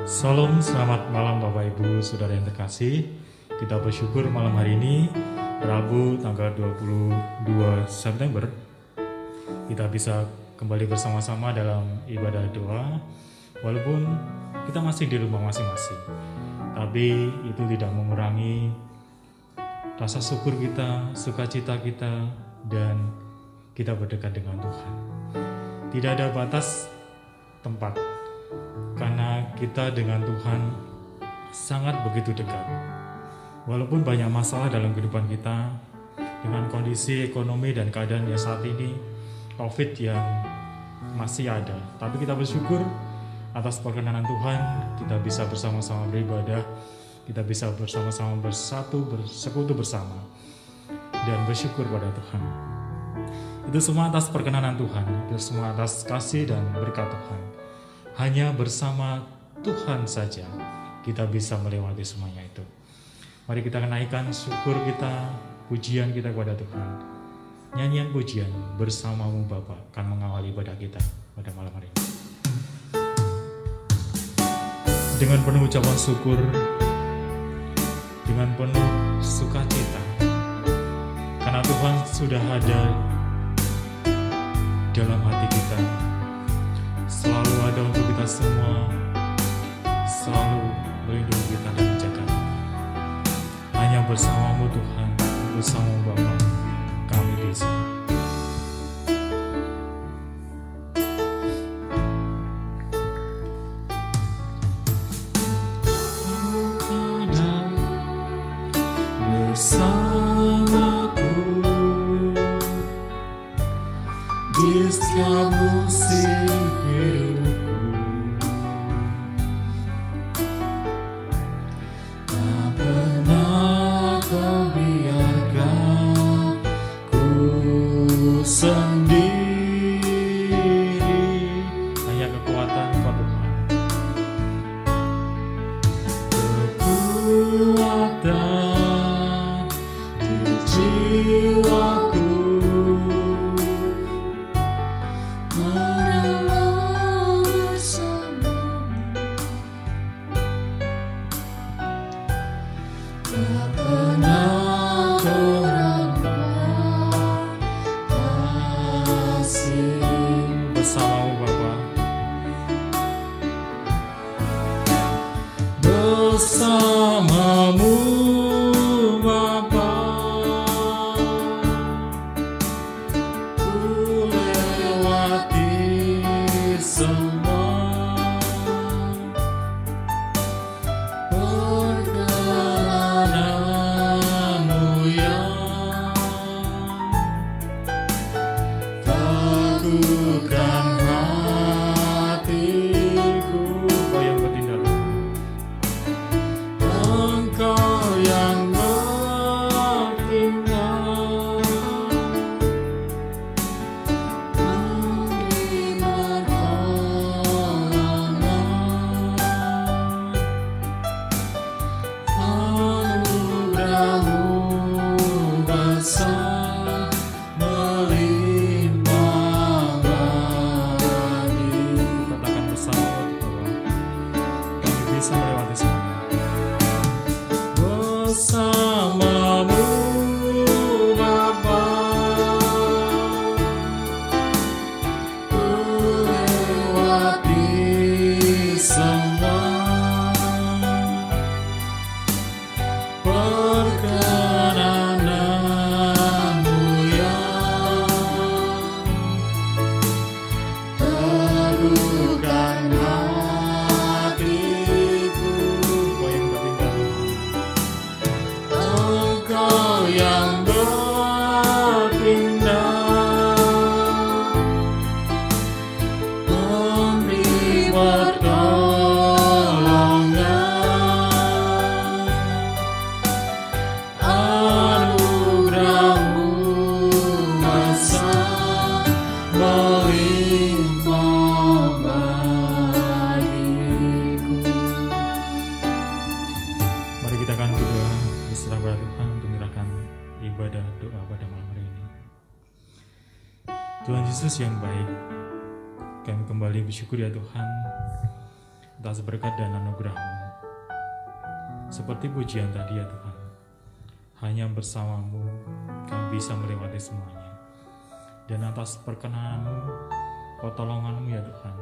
Salam, selamat malam Bapak Ibu Saudara yang terkasih. Kita bersyukur malam hari ini Rabu tanggal 22 September kita bisa kembali bersama-sama dalam ibadah doa. Walaupun kita masih di rumah masing-masing, tapi itu tidak mengurangi rasa syukur kita, sukacita kita, dan kita berdekat dengan Tuhan. Tidak ada batas tempat, karena kita dengan Tuhan sangat begitu dekat. Walaupun banyak masalah dalam kehidupan kita, dengan kondisi ekonomi dan keadaan yang saat ini, COVID yang masih ada, tapi kita bersyukur atas perkenanan Tuhan, kita bisa bersama-sama beribadah, kita bisa bersama-sama bersatu, bersekutu bersama, dan bersyukur pada Tuhan. Itu semua atas perkenanan Tuhan, itu semua atas kasih dan berkat Tuhan. Hanya bersama Tuhan saja kita bisa melewati semuanya itu. Mari kita naikkan syukur kita, pujian kita kepada Tuhan. Nyanyian pujian bersamamu Bapa akan mengawali ibadah kita pada malam hari ini. Dengan penuh ucapan syukur, dengan penuh sukacita, karena Tuhan sudah ada dalam hati kita, selalu ada untuk kita semua, selalu melindungi kita dan menjaga. Hanya bersamamu Tuhan, bersamamu Bapa, kami bisa. Bersamaku di setiap musim hidupku, tak pernah kau biarkan ku sendiri. Hanya kekuatan Kau Tuhan, kekuatan di jiwaku, tak pernah kau rangkai kasih. Bersamamu Bapa, bersamamu Bapa, ku lewati semua perjalananmu yang teguhkan hatiku. Kau yang bertindak, Engkau yang bertindak, memberi pertolongan, anugerah-Mu besar melimpah bagi. Katakan bersama bahwa kami bisa melewati semua. Bersamamu Bapa, ku lewati semua perkenanan-Mu yang teguhkan hatiku. Kau yang bertindak, Engkau yang bertindak, memberi pertolongan, anugerah-Mu besar melimpah bagiku. Mari kita akan berdoa berserah pada Tuhan untuk menyerahkan ibadah doa pada malam hari ini. Tuhan Yesus yang baik, kami kembali bersyukur ya Tuhan, atas berkat dan anugerah-Mu. Seperti pujian tadi ya Tuhan, hanya bersama-Mu kami bisa melewati semuanya. Dan atas perkenanan-Mu, pertolongan-Mu ya Tuhan,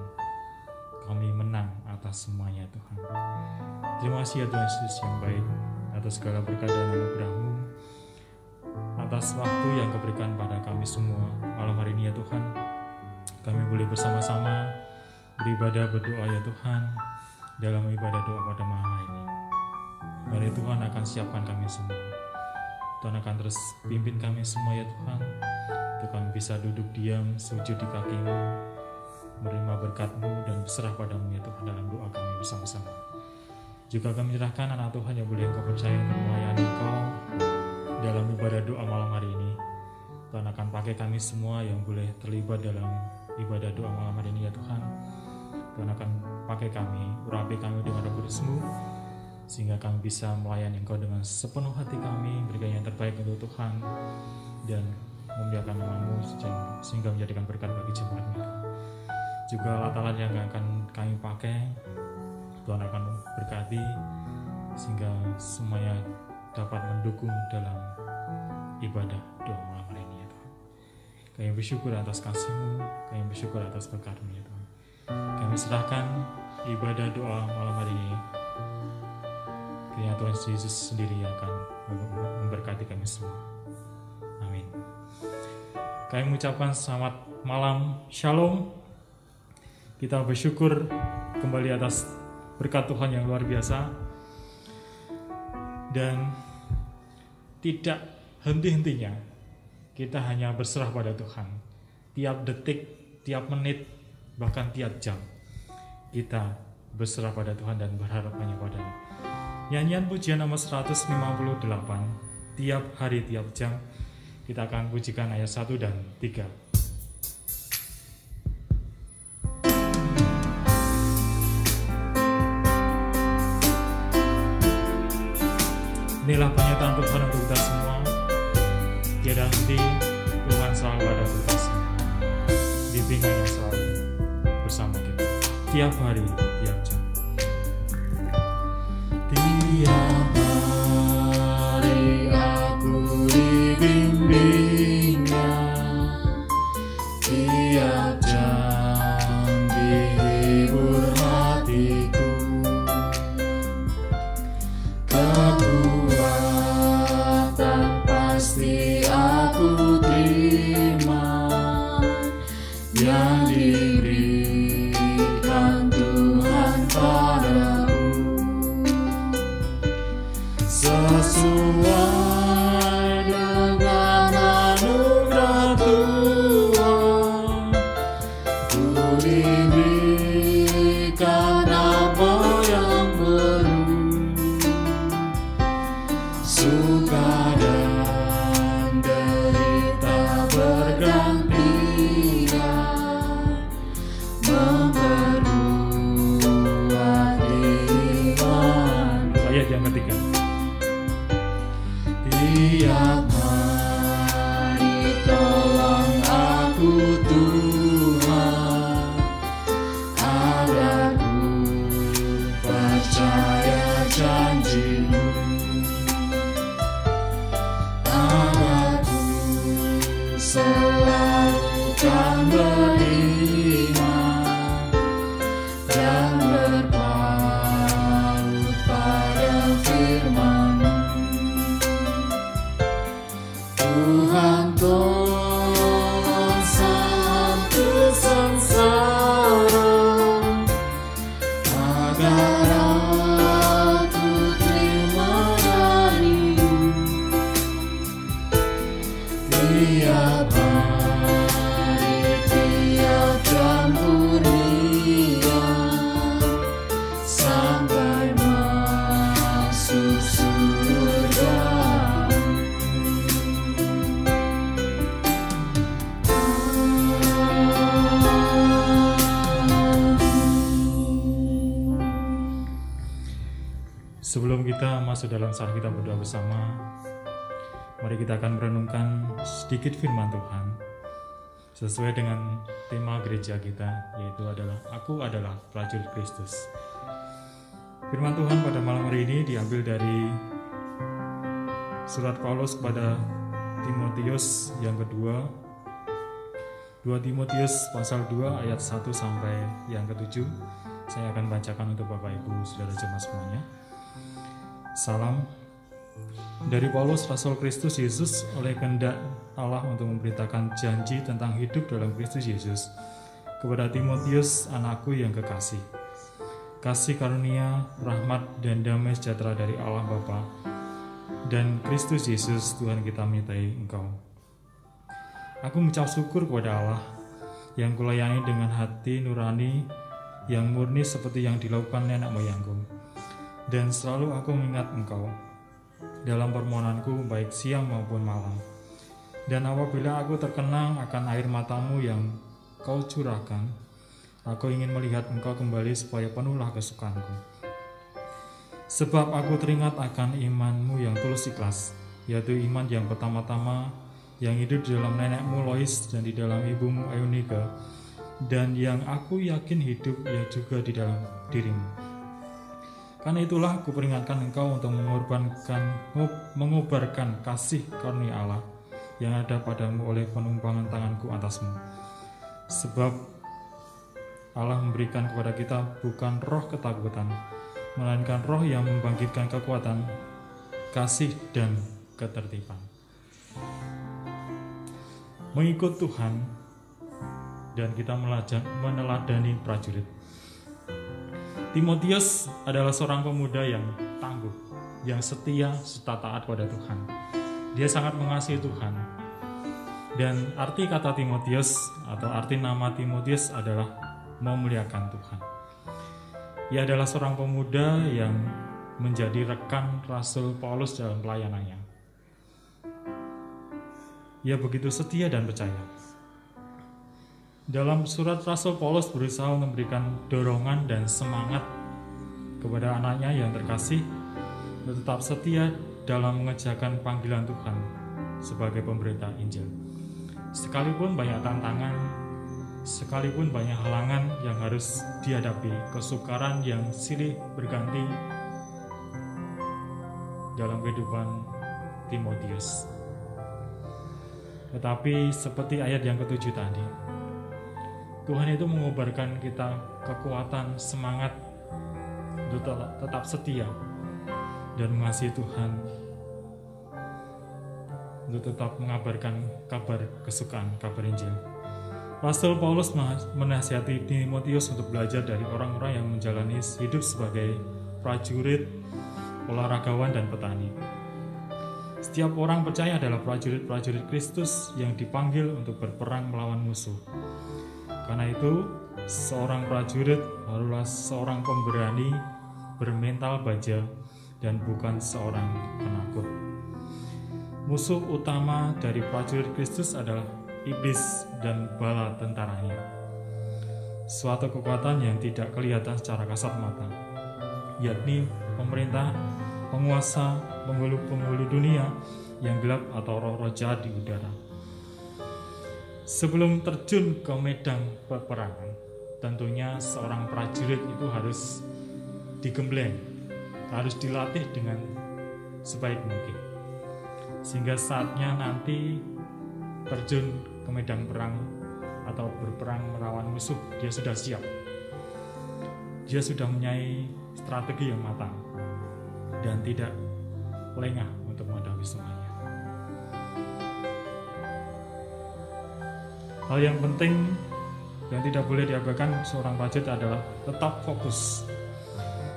kami menang atas semuanya Tuhan. Terima kasih ya Tuhan Yesus yang baik, atas segala berkat dan anugerah-Mu, atas waktu yang Kau berikan pada kami semua malam hari ini ya Tuhan. Kami boleh bersama-sama beribadah, berdoa ya Tuhan, dalam ibadah doa pada malam hari ini. Mari Tuhan akan siapkan kami semua. Tuhan akan terus pimpin kami semua ya Tuhan, untuk kami bisa duduk diam, sujud di kaki-Mu, menerima berkat-Mu dan berserah pada-Mu ya Tuhan dalam doa kami bersama-sama. Juga kami menyerahkan anak Tuhan yang boleh Engkau percaya untuk melayani Engkau dalam ibadah doa malam hari ini. Tuhan akan pakai kami semua yang boleh terlibat dalam ibadah doa malam hari ini ya Tuhan. Tuhan akan pakai kami, urapi kami dengan Roh Kudus-Mu, sehingga kami bisa melayani Engkau dengan sepenuh hati kami, berikan yang terbaik untuk Tuhan, dan memuliakan nama-Mu sehingga menjadikan berkat bagi jemaat-Mu. Juga alat-alat yang akan kami pakai, Tuhan akan berkati, sehingga semuanya dapat mendukung dalam ibadah doa malam hari ini ya Tuhan. Kami bersyukur atas kasih-Mu, kami bersyukur atas berkat-Mu ya Tuhan. Kami serahkan ibadah doa malam hari ini, kiranya Tuhan Yesus sendiri yang akan memberkati kami semua. Amin. Kami mengucapkan selamat malam, Shalom. Kita bersyukur kembali atas berkat Tuhan yang luar biasa, dan tidak henti-hentinya kita hanya berserah pada Tuhan. Tiap detik, tiap menit, bahkan tiap jam kita berserah pada Tuhan dan berharap hanya pada-Nya. Nyanyian pujian nomor 158, tiap hari tiap jam, kita akan pujikan ayat 1 dan 3. Inilah pernyataan Tuhan untuk kita semua. Tiada henti, Tuhan selalu ada untuk kita semua. Bimbingannya selalu bersama kita. Tiap hari, tiap jam. Tiap hari aku dibimbingnya, tiap jam dihibur hatiku. Kekuatan pasti aku terima, yang diberikan Tuhan padaku, sesuai dengan anugerah Tuhan. Ku diberikan apa yang baru, suka dan derita bergantian, memperkuat iman. Ayat yang ketiga. Tiap hari tolong aku Tuhan, agar ku percaya janji-Mu, agar ku selalu kan beriman dan berpaut pada firman-Mu. Tuhan tolong satu sengsara, agar aku terima dari-Mu. Tiap hari, tiap jam kurnia, sampai masuk surga. Sebelum kita masuk dalam saat kita berdoa bersama, mari kita akan merenungkan sedikit firman Tuhan sesuai dengan tema gereja kita, yaitu adalah Aku adalah prajurit Kristus. Firman Tuhan pada malam hari ini diambil dari surat Paulus kepada Timotius yang kedua, 2 Timotius pasal 2 ayat 1 sampai yang ke-7. Saya akan bacakan untuk Bapak Ibu Saudara jemaat semuanya. Salam dari Paulus, Rasul Kristus Yesus, oleh kehendak Allah untuk memberitakan janji tentang hidup dalam Kristus Yesus, kepada Timotius, anakku yang kekasih. Kasih karunia, rahmat, dan damai sejahtera dari Allah Bapa dan Kristus Yesus Tuhan kita menyertai engkau. Aku mengucap syukur kepada Allah yang kulayani dengan hati nurani yang murni seperti yang dilakukan nenek moyangku. Dan selalu aku mengingat engkau dalam permohonanku baik siang maupun malam. Dan apabila aku terkenang akan air matamu yang kau curahkan, aku ingin melihat engkau kembali supaya penuhlah kesukaanku. Sebab aku teringat akan imanmu yang tulus ikhlas, yaitu iman yang pertama-tama yang hidup di dalam nenekmu Lois dan di dalam ibumu Eunike, dan yang aku yakin hidup ya juga di dalam dirimu. Karena itulah aku peringatkan engkau untuk mengobarkan kasih karunia Allah yang ada padamu oleh penumpangan tanganku atasmu. Sebab Allah memberikan kepada kita bukan roh ketakutan, melainkan roh yang membangkitkan kekuatan, kasih, dan ketertiban. Mengikut Tuhan, dan kita meneladani prajurit. Timotius adalah seorang pemuda yang tangguh, yang setia serta taat pada Tuhan. Dia sangat mengasihi Tuhan. Dan arti kata Timotius atau arti nama Timotius adalah memuliakan Tuhan. Ia adalah seorang pemuda yang menjadi rekan Rasul Paulus dalam pelayanannya. Ia begitu setia dan percaya. Dalam surat Rasul Paulus berusaha memberikan dorongan dan semangat kepada anaknya yang terkasih untuk tetap setia dalam mengerjakan panggilan Tuhan sebagai pemberita Injil. Sekalipun banyak tantangan, sekalipun banyak halangan yang harus dihadapi, kesukaran yang silih berganti dalam kehidupan Timotius. Tetapi seperti ayat yang ke-7 tadi, Tuhan itu mengobarkan kita kekuatan, semangat untuk tetap setia dan mengasihi Tuhan, untuk tetap mengabarkan kabar kesukaan, kabar Injil. Rasul Paulus menasihati Timotius untuk belajar dari orang-orang yang menjalani hidup sebagai prajurit, olahragawan, dan petani. Setiap orang percaya adalah prajurit-prajurit Kristus yang dipanggil untuk berperang melawan musuh. Karena itu, seorang prajurit haruslah seorang pemberani, bermental baja, dan bukan seorang penakut. Musuh utama dari prajurit Kristus adalah iblis dan bala tentaranya. Suatu kekuatan yang tidak kelihatan secara kasat mata, yakni pemerintah, penguasa, penghulu dunia yang gelap atau roh-roh jahat di udara. Sebelum terjun ke medan peperangan, tentunya seorang prajurit itu harus digembleng, harus dilatih dengan sebaik mungkin, sehingga saatnya nanti terjun ke medan perang atau berperang melawan musuh, dia sudah siap. Dia sudah mempunyai strategi yang matang dan tidak lengah untuk menghadapi semuanya. Hal yang penting yang tidak boleh diabaikan seorang prajurit adalah tetap fokus.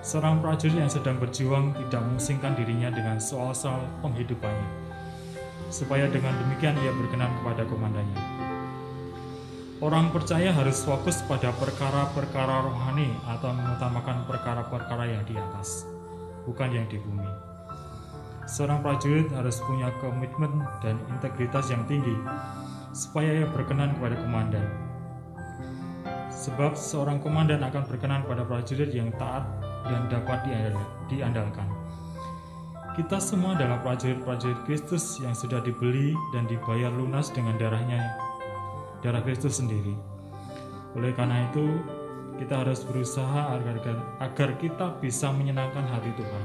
Seorang prajurit yang sedang berjuang tidak memusingkan dirinya dengan soal-soal penghidupannya, supaya dengan demikian ia berkenan kepada komandannya. Orang percaya harus fokus pada perkara-perkara rohani atau mengutamakan perkara-perkara yang di atas, bukan yang di bumi. Seorang prajurit harus punya komitmen dan integritas yang tinggi, supaya ia berkenan kepada komandan. Sebab seorang komandan akan berkenan pada prajurit yang taat dan dapat diandalkan. Kita semua adalah prajurit-prajurit Kristus yang sudah dibeli dan dibayar lunas dengan darah Kristus sendiri. Oleh karena itu, kita harus berusaha agar kita bisa menyenangkan hati Tuhan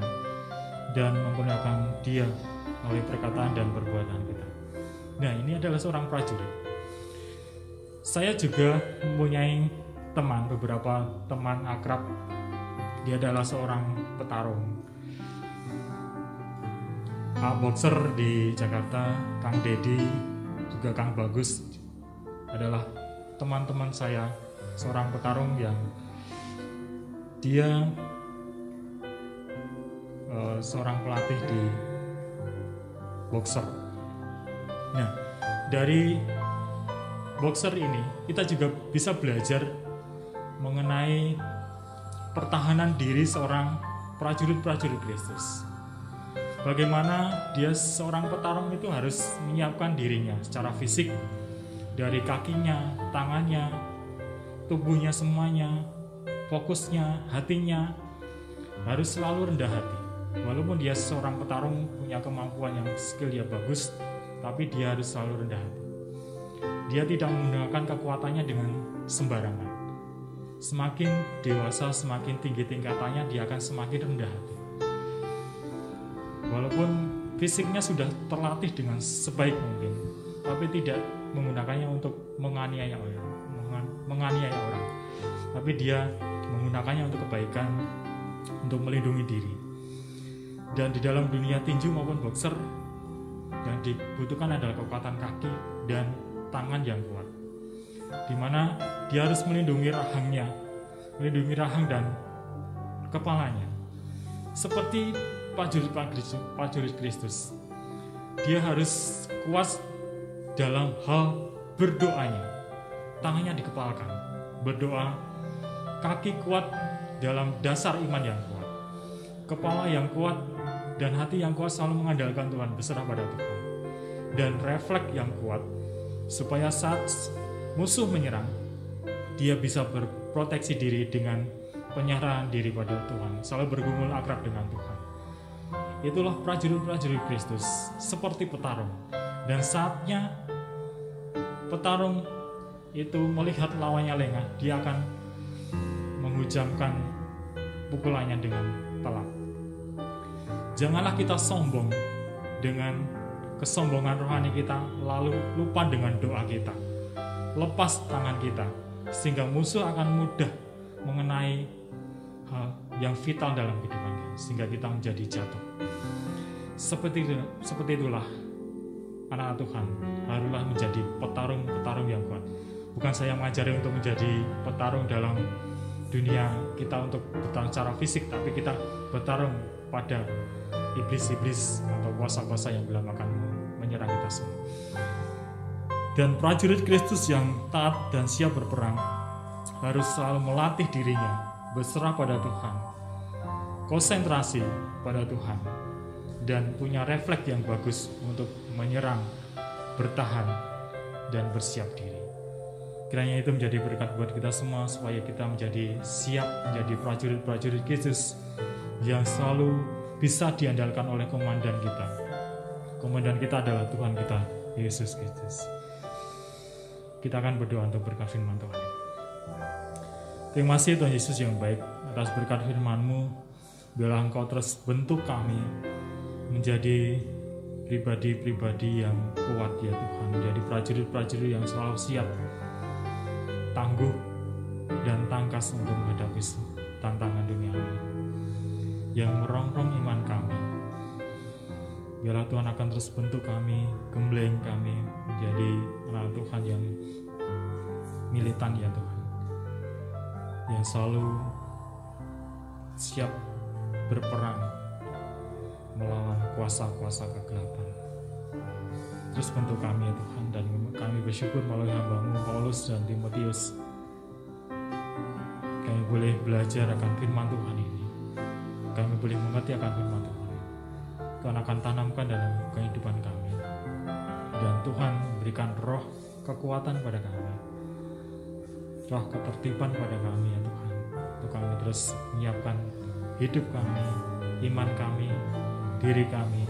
dan memuliakan Dia melalui perkataan dan perbuatan kita. Nah, ini adalah seorang prajurit. Saya juga mempunyai beberapa teman akrab. Dia adalah seorang petarung, boxer di Jakarta. Kang Dedi, juga Kang Bagus adalah teman-teman saya, seorang petarung yang dia seorang pelatih di boxer. Nah, dari boxer ini kita juga bisa belajar mengenai pertahanan diri seorang prajurit-prajurit Kristus. Bagaimana dia seorang petarung itu harus menyiapkan dirinya secara fisik, dari kakinya, tangannya, tubuhnya semuanya, fokusnya, hatinya harus selalu rendah hati. Walaupun dia seorang petarung punya kemampuan yang skill dia bagus, tapi dia harus selalu rendah hati. Dia tidak menggunakan kekuatannya dengan sembarangan. Semakin dewasa, semakin tinggi tingkatannya, dia akan semakin rendah hati. Walaupun fisiknya sudah terlatih dengan sebaik mungkin, tapi tidak menggunakannya untuk menganiaya orang. Tapi dia menggunakannya untuk kebaikan, untuk melindungi diri. Dan di dalam dunia tinju maupun boxer, yang dibutuhkan adalah kekuatan kaki dan tangan yang kuat, di mana dia harus melindungi rahang dan kepalanya. Seperti prajurit Kristus, dia harus kuat dalam hal berdoanya. Tangannya dikepalkan, berdoa. Kaki kuat dalam dasar iman yang kuat, kepala yang kuat dan hati yang kuat selalu mengandalkan Tuhan, berserah pada Tuhan, dan refleks yang kuat supaya saat musuh menyerang, dia bisa berproteksi diri dengan penyerahan diri pada Tuhan, selalu bergumul akrab dengan Tuhan. Itulah prajurit-prajurit Kristus, seperti petarung. Dan saatnya petarung itu melihat lawannya lengah, dia akan menghujamkan pukulannya dengan telak. Janganlah kita sombong dengan kesombongan rohani kita, lalu lupa dengan doa kita. Lepas tangan kita, sehingga musuh akan mudah mengenai hal yang vital dalam kehidupan kita, sehingga kita menjadi jatuh. Seperti itulah anak Tuhan haruslah menjadi petarung yang kuat. Bukan saya mengajari untuk menjadi petarung dalam dunia kita untuk bertarung secara fisik, tapi kita bertarung pada iblis-iblis atau kuasa-kuasa yang belum akan menyerang kita semua. Dan prajurit Kristus yang taat dan siap berperang harus selalu melatih dirinya berserah pada Tuhan, konsentrasi pada Tuhan, dan punya refleks yang bagus untuk menyerang, bertahan, dan bersiap diri. Kiranya itu menjadi berkat buat kita semua, supaya kita menjadi siap menjadi prajurit-prajurit Kristus yang selalu bisa diandalkan oleh komandan kita. Komandan kita adalah Tuhan kita, Yesus Kristus. Kita akan berdoa untuk berkat firman Tuhan. Terima kasih Tuhan Yesus yang baik atas berkat firman-Mu. Biarlah Engkau terus bentuk kami menjadi pribadi-pribadi yang kuat ya Tuhan, menjadi prajurit-prajurit yang selalu siap, tangguh, dan tangkas untuk menghadapi tantangan dunia ini yang merongrong iman kami. Biarlah Tuhan akan terus bentuk kami, gembleng kami menjadi anak Tuhan yang militan ya Tuhan, yang selalu siap berperang melawan kuasa-kuasa kegelapan. Terus bentuk kami ya Tuhan, dan kami bersyukur melalui hamba-Mu Paulus dan Timotius, kami boleh belajar akan firman Tuhan ini. Kami boleh mengerti akan firman Tuhan. Tuhan akan tanamkan dalam kehidupan kami, dan Tuhan berikan roh kekuatan pada kami, roh ketertiban pada kami ya Tuhan, untuk kami terus menyiapkan hidup kami, iman kami, diri kami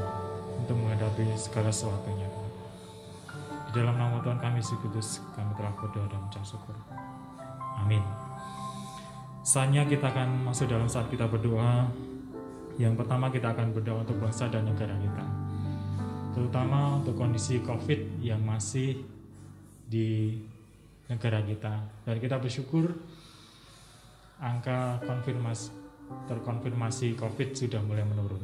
untuk menghadapi segala sesuatunya. Di dalam nama Tuhan kami Yesus Kudus, kami telah berdoa dan mengucap syukur. Amin. Saatnya kita akan masuk dalam saat kita berdoa. Yang pertama kita akan berdoa untuk bangsa dan negara kita, terutama untuk kondisi COVID yang masih di negara kita. Dan kita bersyukur angka terkonfirmasi COVID sudah mulai menurun,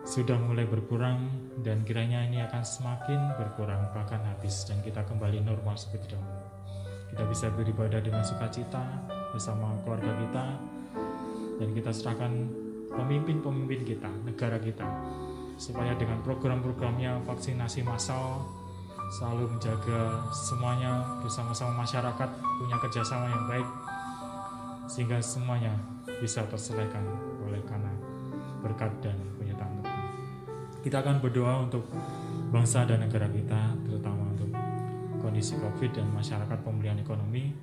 sudah mulai berkurang, dan kiranya ini akan semakin berkurang bahkan habis, dan kita kembali normal seperti dahulu. Kita bisa beribadah dengan sukacita bersama keluarga kita, dan kita serahkan pemimpin-pemimpin kita, negara kita, supaya dengan program-programnya vaksinasi massal selalu menjaga semuanya bersama-sama masyarakat punya kerjasama yang baik, sehingga semuanya bisa terselesaikan oleh karena berkat dan penyertaan Tuhan. Kita akan berdoa untuk bangsa dan negara kita, terutama untuk kondisi COVID dan masyarakat pemulihan ekonomi.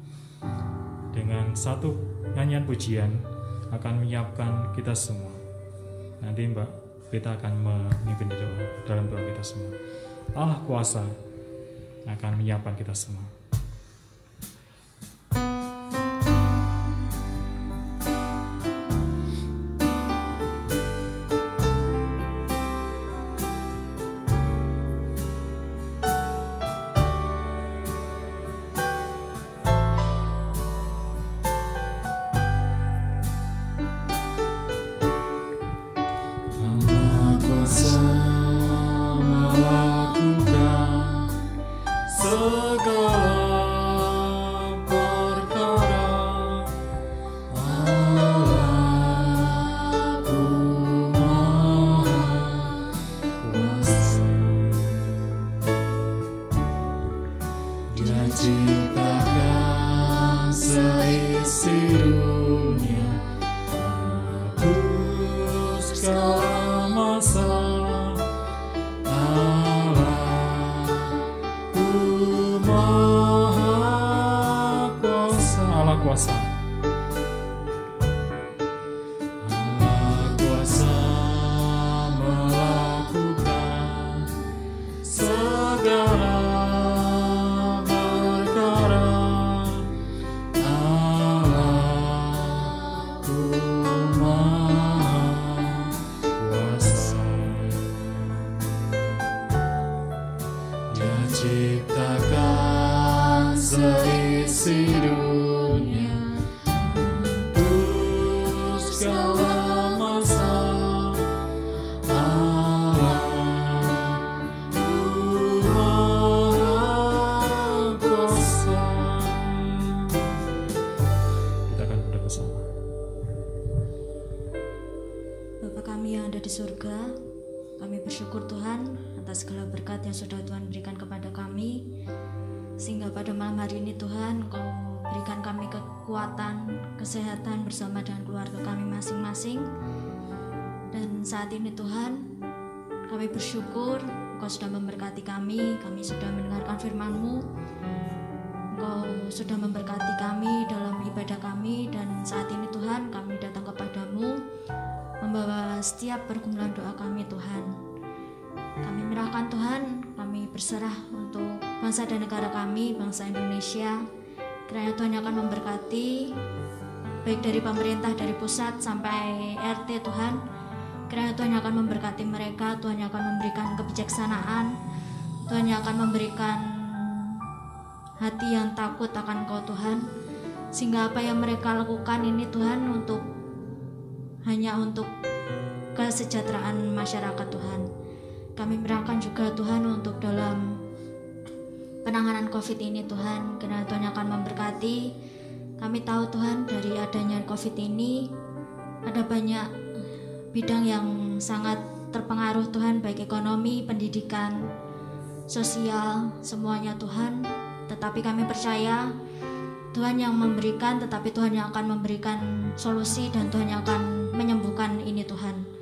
Dengan satu nyanyian pujian akan menyiapkan kita semua. Nanti Mbak Beta akan memimpin dalam doa kita semua. Allah kuasa akan menyiapkan kita semua. Kesehatan bersama dengan keluarga kami masing-masing. Dan saat ini Tuhan, kami bersyukur Engkau sudah memberkati kami sudah mendengarkan firman-Mu, Engkau sudah memberkati kami dalam ibadah kami. Dan saat ini Tuhan, kami datang kepadamu membawa setiap pergumulan doa kami Tuhan. Kami menyerahkan Tuhan, kami berserah untuk bangsa dan negara kami, bangsa Indonesia. Kiranya Tuhan akan memberkati baik dari pemerintah, dari pusat sampai RT Tuhan. Kiranya Tuhan akan memberkati mereka, Tuhan akan memberikan kebijaksanaan, Tuhan akan memberikan hati yang takut akan Kau Tuhan, sehingga apa yang mereka lakukan ini Tuhan hanya untuk kesejahteraan masyarakat Tuhan. Kami menyerahkan juga Tuhan untuk dalam penanganan COVID ini Tuhan. Kiranya Tuhan akan memberkati. Kami tahu Tuhan, dari adanya COVID ini ada banyak bidang yang sangat terpengaruh Tuhan, baik ekonomi, pendidikan, sosial, semuanya Tuhan. Tetapi kami percaya Tuhan yang memberikan, tetapi Tuhan yang akan memberikan solusi, dan Tuhan yang akan menyembuhkan ini Tuhan.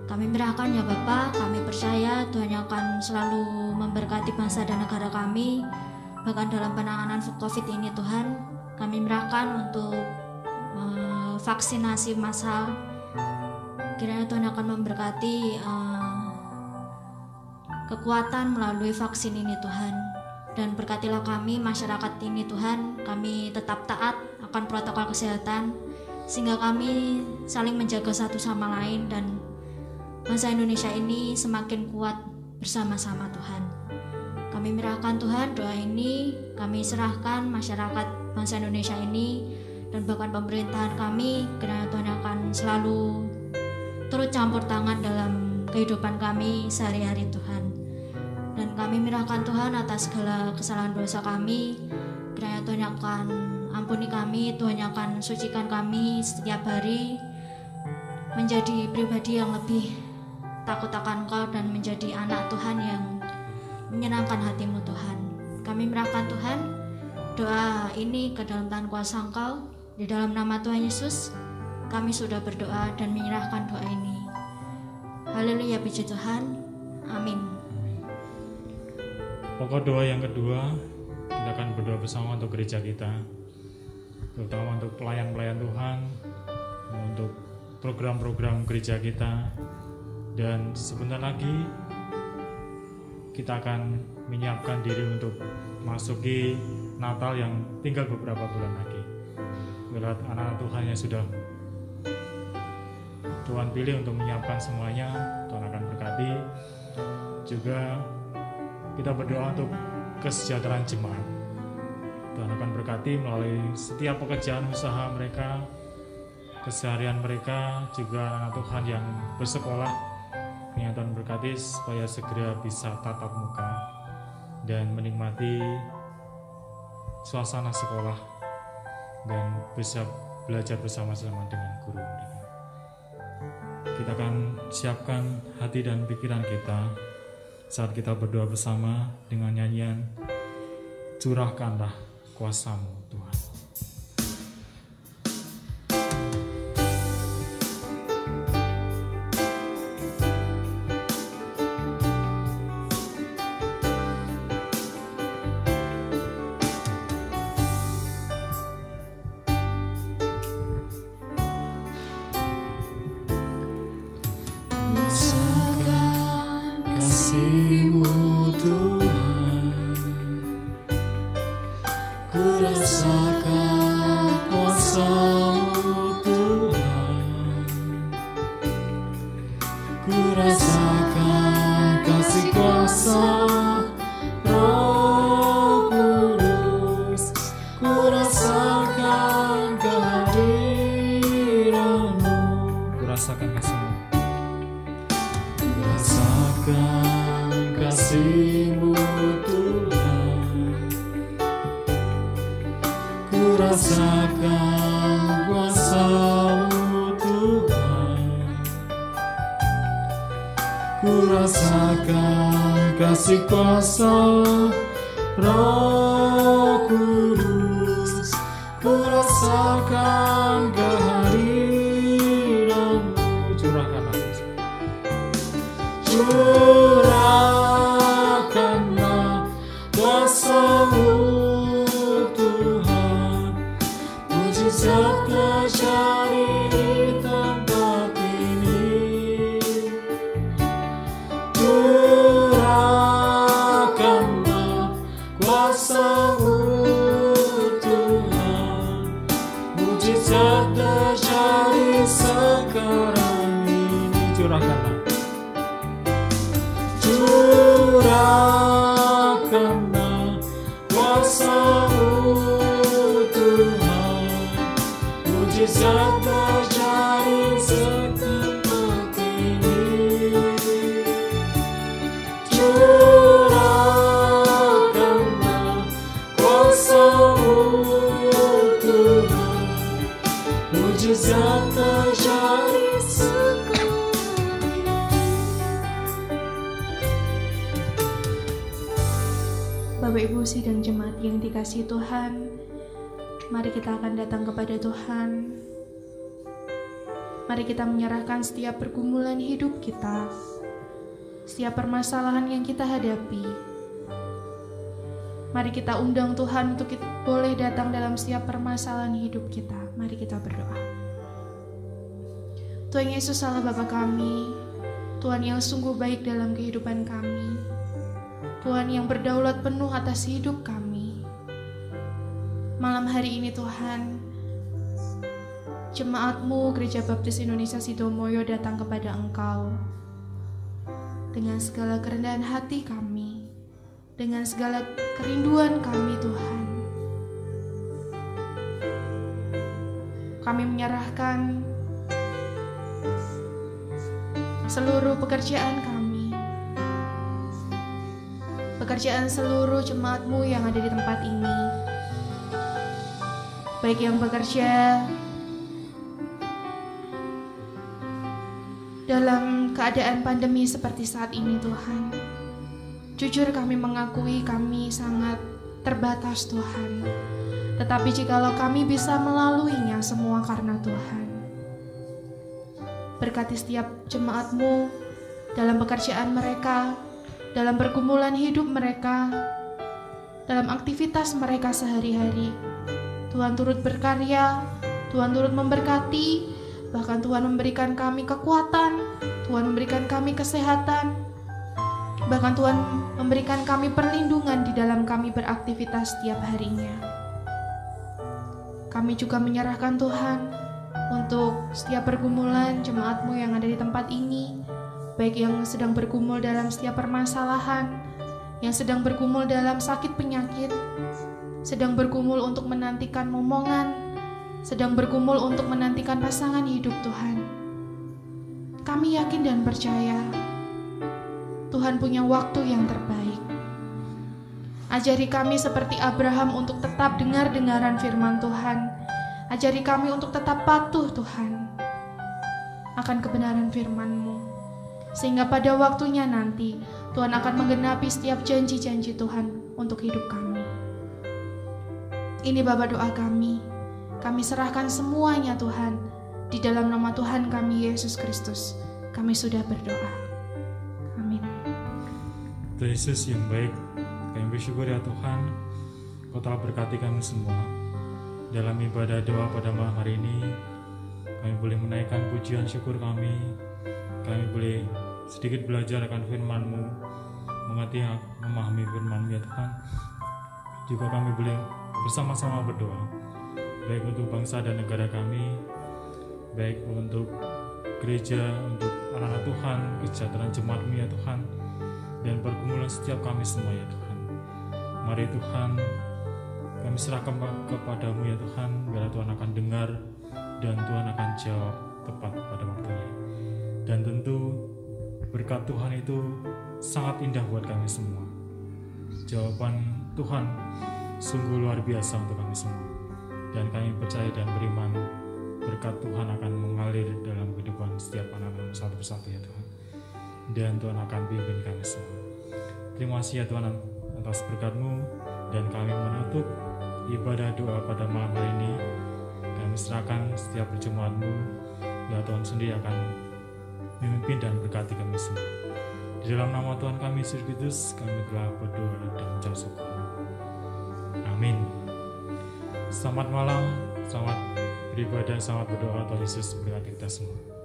Kami menyerahkan ya Bapa, kami percaya Tuhan yang akan selalu memberkati bangsa dan negara kami, bahkan dalam penanganan COVID ini Tuhan. Kami menyerahkan untuk vaksinasi massal. Kiranya Tuhan akan memberkati kekuatan melalui vaksin ini Tuhan. Dan berkatilah kami masyarakat ini Tuhan. Kami tetap taat akan protokol kesehatan, sehingga kami saling menjaga satu sama lain dan bangsa Indonesia ini semakin kuat bersama-sama Tuhan. Kami menyerahkan Tuhan doa ini, kami serahkan masyarakat bangsa Indonesia ini dan bahkan pemerintahan kami, kiranya Tuhan akan selalu turut campur tangan dalam kehidupan kami sehari-hari Tuhan. Dan kami menyerahkan Tuhan atas segala kesalahan dosa kami, kiranya Tuhan akan ampuni kami, Tuhan akan sucikan kami setiap hari menjadi pribadi yang lebih takut akan Engkau dan menjadi anak Tuhan yang menyenangkan hati-Mu Tuhan. Kami menyerahkan Tuhan doa ini ke dalam tangan kuasa Engkau. Di dalam nama Tuhan Yesus kami sudah berdoa dan menyerahkan doa ini. Haleluya, puji Tuhan. Amin. Pokok doa yang kedua, kita akan berdoa bersama untuk gereja kita, terutama untuk pelayan-pelayan Tuhan, untuk program-program gereja kita. Dan sebentar lagi kita akan menyiapkan diri untuk masuki Natal yang tinggal beberapa bulan lagi. Melihat anak-anak Tuhan yang sudah Tuhan pilih untuk menyiapkan semuanya, Tuhan akan berkati. Juga kita berdoa untuk kesejahteraan jemaat. Tuhan akan berkati melalui setiap pekerjaan usaha mereka, keseharian mereka, juga anak Tuhan yang bersekolah. Kiranya Tuhan berkati supaya segera bisa tatap muka dan menikmati suasana sekolah dan bisa belajar bersama-sama dengan guru mereka. Kita akan siapkan hati dan pikiran kita saat kita berdoa bersama dengan nyanyian Curahkanlah Kuasa-Mu Tuhan. Kasih kuasa Roh Kudus, ku rasakan kehadiran-Mu. Curahkanlah kuasa-Mu Tuhan, mujizat terjadi di tempat ini. Kuasa-Mu Tuhan, mujizat terjadi sekarang ini. Curahkanlah kuasa-Mu Tuhan, mujizat terjadi setempat ini. Mujizat terjadi sekarang. Bapak Ibu sidang jemaat yang dikasihi Tuhan, mari kita akan datang kepada Tuhan. Mari kita menyerahkan setiap pergumulan hidup kita, setiap permasalahan yang kita hadapi. Mari kita undang Tuhan untuk kita boleh datang dalam setiap permasalahan hidup kita. Mari kita berdoa. Tuhan Yesus Allah Bapa kami, Tuhan yang sungguh baik dalam kehidupan kami, Tuhan yang berdaulat penuh atas hidup kami. Malam hari ini Tuhan, Jemaat-Mu Gereja Baptis Indonesia Sidomoyo datang kepada Engkau dengan segala kerendahan hati kami, dengan segala kerinduan kami Tuhan. Kami menyerahkan seluruh pekerjaan kami, pekerjaan seluruh jemaat-Mu yang ada di tempat ini, baik yang bekerja dalam keadaan pandemi seperti saat ini Tuhan. Jujur kami mengakui kami sangat terbatas Tuhan, tetapi jikalau kami bisa melaluinya semua karena Tuhan. Berkati setiap jemaat-Mu dalam pekerjaan mereka, dalam pergumulan hidup mereka, dalam aktivitas mereka sehari-hari. Tuhan turut berkarya, Tuhan turut memberkati, bahkan Tuhan memberikan kami kekuatan, Tuhan memberikan kami kesehatan, bahkan Tuhan memberikan kami perlindungan di dalam kami beraktivitas setiap harinya. Kami juga menyerahkan Tuhan untuk setiap pergumulan jemaat-Mu yang ada di tempat ini, baik yang sedang bergumul dalam setiap permasalahan, yang sedang bergumul dalam sakit penyakit, sedang bergumul untuk menantikan momongan, sedang bergumul untuk menantikan pasangan hidup Tuhan. Kami yakin dan percaya Tuhan punya waktu yang terbaik. Ajari kami seperti Abraham untuk tetap dengar-dengaran firman Tuhan. Ajari kami untuk tetap patuh Tuhan akan kebenaran firman-Mu, sehingga pada waktunya nanti Tuhan akan menggenapi setiap janji-janji Tuhan untuk hidup kami. Ini Bapa doa kami serahkan semuanya Tuhan, di dalam nama Tuhan kami Yesus Kristus kami sudah berdoa. Amin. Tuhan Yesus yang baik, kami bersyukur ya Tuhan, Kau telah berkati kami semua. Dalam ibadah doa pada malam hari ini, kami boleh menaikkan pujian syukur kami boleh sedikit belajar akan firman-Mu, mengerti, memahami firman-Mu ya Tuhan. Juga kami boleh bersama-sama berdoa, baik untuk bangsa dan negara kami, baik untuk gereja, untuk anak-anak Tuhan, kesejahteraan jemaat-Mu ya Tuhan, dan pergumulan setiap kami semua ya Tuhan. Mari Tuhan, kami serahkan kepadamu ya Tuhan, biar Tuhan akan dengar dan Tuhan akan jawab tepat pada waktunya. Dan tentu berkat Tuhan itu sangat indah buat kami semua. Jawaban Tuhan sungguh luar biasa untuk kami semua. Dan kami percaya dan beriman berkat Tuhan akan mengalir dalam kehidupan setiap anak-anak satu persatu ya Tuhan. Dan Tuhan akan pimpin kami semua. Terima kasih ya Tuhan atas berkat-Mu, dan kami menutup ibadah doa pada malam hari ini. Kami serahkan setiap perjemaat-Mu, ya Tuhan sendiri akan memimpin dan berkati kami semua. Di dalam nama Tuhan kami Yesus Kristus, kami telah berdoa dan mengucap syukur. Amin. Selamat malam, selamat beribadah, selamat berdoa. Tuhan Yesus berkati kita semua.